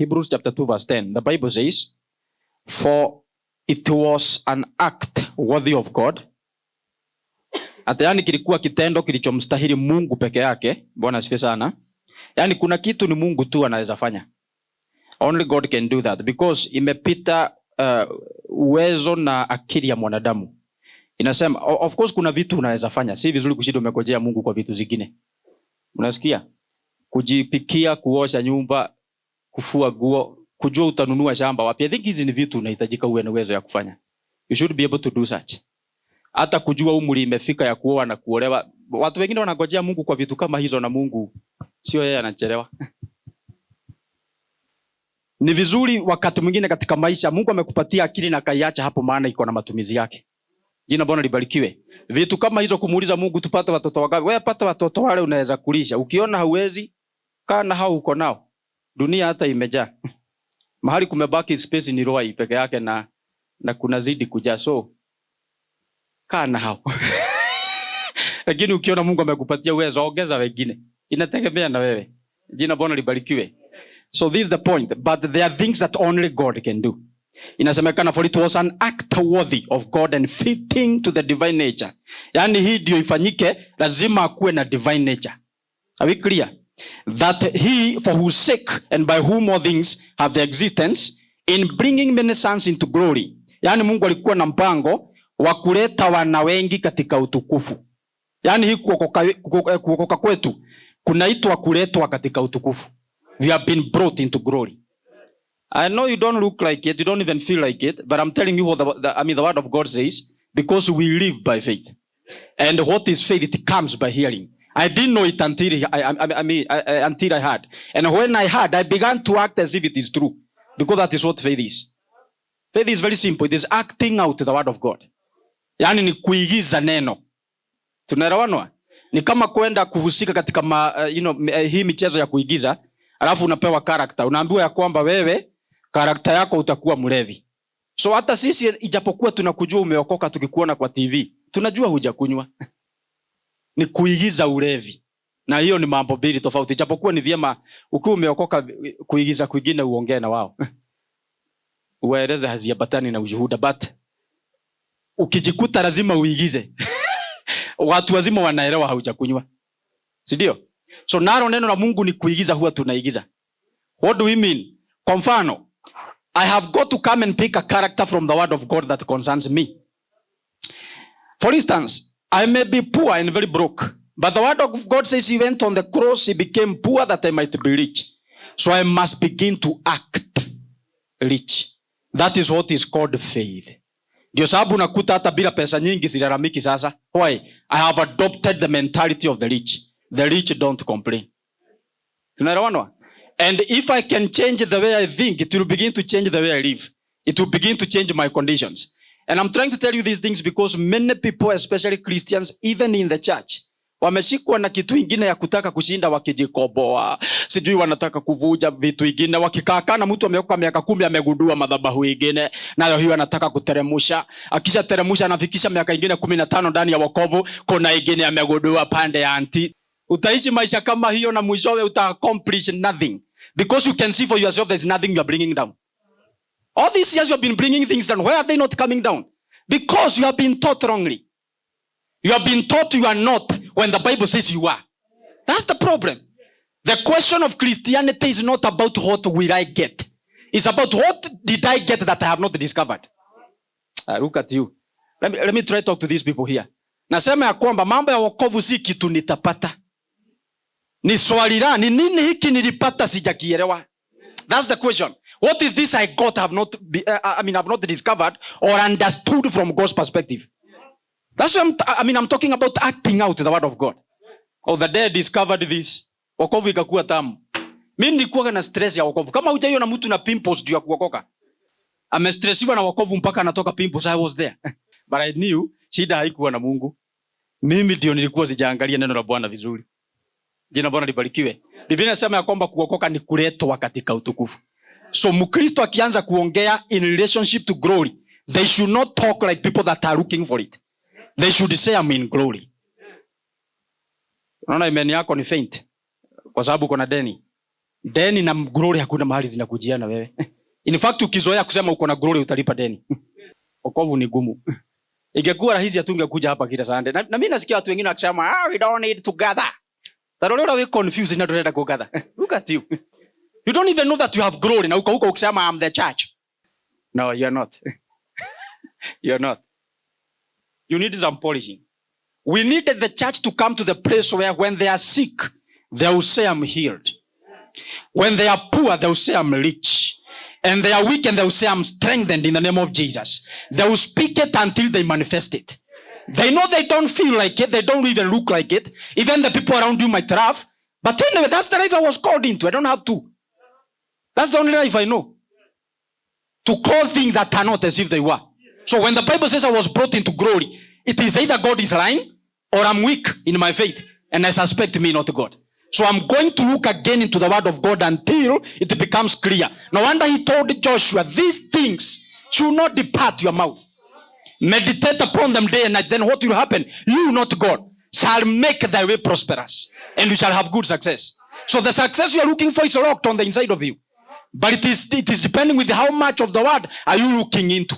Hebrews chapter 2 verse 10. The Bible says, for it was an act worthy of God. Ata yani kilikuwa kitendo kilichomstahili Mungu peke yake. Bwana asifiwe sana. Yani kuna kitu ni Mungu tu anaweza fanya. Only God can do that because imepita uwezo na akili ya mwanadamu. Inasema of course kuna vitu unaweza fanya. Si vizuri kushinda umekojea Mungu kwa vitu zingine. Unasikia? Kujipikia, kuosha nyumba, kufua nguo, kujua utanunua shamba wapi. I think hizi ni vitu unahitajika uwe na uwezo ya kufanya. You should be able to do such. Hata kujua umri imefika ya kuoa na kuolewa. Watu wengine wanangojea Mungu kwa vitu kama hizo na Mungu sio yeye anachelewa. Ni vizuri wakati mwingine katika maisha Mungu amekupatia akili na kaiacha hapo maana iko na matumizi yake. Jina Bwana libarikiwe. Vitu kama hizo kumuuliza Mungu tupate watoto wangapi? Wewe pata watoto wale unaweza kulisha. Ukiona hauwezi, kaa na hao uko nao. Dunia hata imejaa. Mahali kumebaki space ni roho peke yake na kunazidi kujaa. So kaa na hao. Lakini ukiona Mungu amekupatia uwezo ongeza wengine. Inategemea na wewe. Jina Bwana libarikiwe. So this is the point, but there are things that only God can do. Inasemekana for it was an act worthy of God and fitting to the divine nature. Yani hii ndio ifanyike, lazima akuwe na divine nature. Are we clear? That he for whose sake and by whom all things have their existence in bringing many sons into glory. Yani Mungu alikuwa na mpango wa kuleta wana wengi katika utukufu. Yani hii kuokoka kwetu kunaitwa kuletwa katika utukufu. We have been brought into glory. I know you don't look like it, you don't even feel like it, but I'm telling you what the word of God says, because we live by faith. And what is faith? It comes by hearing. I didn't know it until I heard. And when I heard, I began to act as if it is true, because that is what faith is. Faith is very simple. It is acting out the word of God. Yani ni kuigiza neno. Tunaelewana? Ni kama kwenda kuhusika katika hii michezo ya kuigiza. Alafu unapewa character. Unaambiwa ya kwamba wewe character yako utakuwa mlevi. So hata sisi ijapokuwa tunakujua umeokoka tukikuona kwa TV, tunajua hujakunywa. Ni kuigiza ulevi. Na hiyo ni mambo mbili tofauti. Ijapokuwa ni vyema ukiwa umeokoka kuigiza kwingine uongee na wao. Uwaeleze haziambatani na ushuhuda, but ukijikuta lazima uigize. Watu wazima wanaelewa haujakunywa. Si ndio? So nalo neno la Mungu ni kuigiza, huwa tunaigiza. What do we mean? Kwa mfano, I have got to come and pick a character from the word of God that concerns me. For instance, I may be poor and very broke, but the word of God says he went on the cross, he became poor that I might be rich. So I must begin to act rich. That is what is called faith. Ndio sababu nakuta hata bila pesa nyingi silalamiki sasa. Why? I have adopted the mentality of the rich. The rich don't complain. Tunaelewana? And if I can change the way I think, it will begin to change the way I live. It will begin to change my conditions. And I'm trying to tell you these things because many people, especially Christians, even in the church, wameshikwa na kitu ingine ya kutaka kushinda wakijikoboa. Sijui wanataka kuvuja vitu ingine. Wakikaa na mtu ameokoka miaka 10 amegundua madhabahu ingine, nayo hiyo anataka kuteremusha. Akisha teremusha anafikisha miaka ingine 15 ndani ya wokovu, kuna ingine amegundua pande ya anti. Utaishi maisha kama hiyo na mwishowe uta-accomplish nothing. Because you can see for yourself there's nothing you are bringing down. All these years you have been bringing things down. Why are they not coming down? Because you have been taught wrongly. You have been taught you are not when the Bible says you are. That's the problem. The question of Christianity is not about what will I get. It's about what did I get that I have not discovered. Look at you. Let me try to talk to these people here. Nasema ya kwamba mambo ya wokovu si kitu nitapata. Ni swali la ni nini hiki nilipata sijakielewa. That's the question. What is this I got have not discovered or understood from God's perspective? That's what I'm talking about acting out the word of God. Oh, the day I discovered this. Wokovu ikakuwa tamu. Mimi nilikuwa na stress ya wokovu. Kama hujaiona mtu na pimples juu ya kuokoka. Amestressiwa na wokovu mpaka anatoka pimples. I was there. But I knew shida haikuwa na Mungu. Mimi ndio nilikuwa sijaangalia neno la Bwana vizuri. Jina Bwana libarikiwe. Biblia inasema ya kwamba kuokoka ni kuletwa katika utukufu. So Mkristo akianza kuongea in relationship to glory, they should not talk like people that are looking for it. They should say I'm in glory. Unaona imani yako ni faint kwa sababu kuna deni. Deni na glory hakuna mahali zinakujiana wewe. In fact ukizoea kusema uko na glory utalipa deni. Wokovu ni gumu. Ingekuwa rahisi hatungekuja hapa kila Sunday. Na mimi nasikia watu wengine wakisema, we don't need to gather. Tarolora we confused na don't go gather. Look at you. You don't even know that you have glory. Na uko huko ukisema I'm the church. No, you're not. You're not. You need some polishing. We needed the church to come to the place where when they are sick, they will say I'm healed. When they are poor, they will say I'm rich. And they are weak and they will say I'm strengthened in the name of Jesus. They will speak it until they manifest it. They know they don't feel like it. They don't even look like it. Even the people around you might laugh. But anyway, that's the life I was called into. I don't have to. That's the only life I know. To call things that are not as if they were. So when the Bible says I was brought into glory, it is either God is lying or I'm weak in my faith. And I suspect me, not God. So I'm going to look again into the word of God until it becomes clear. No wonder he told Joshua, these things should not depart your mouth. Meditate upon them day and night. Then what will happen? You, not God, shall make thy way prosperous. And you shall have good success. So the success you are looking for is locked on the inside of you. But it is depending with how much of the word are you looking into.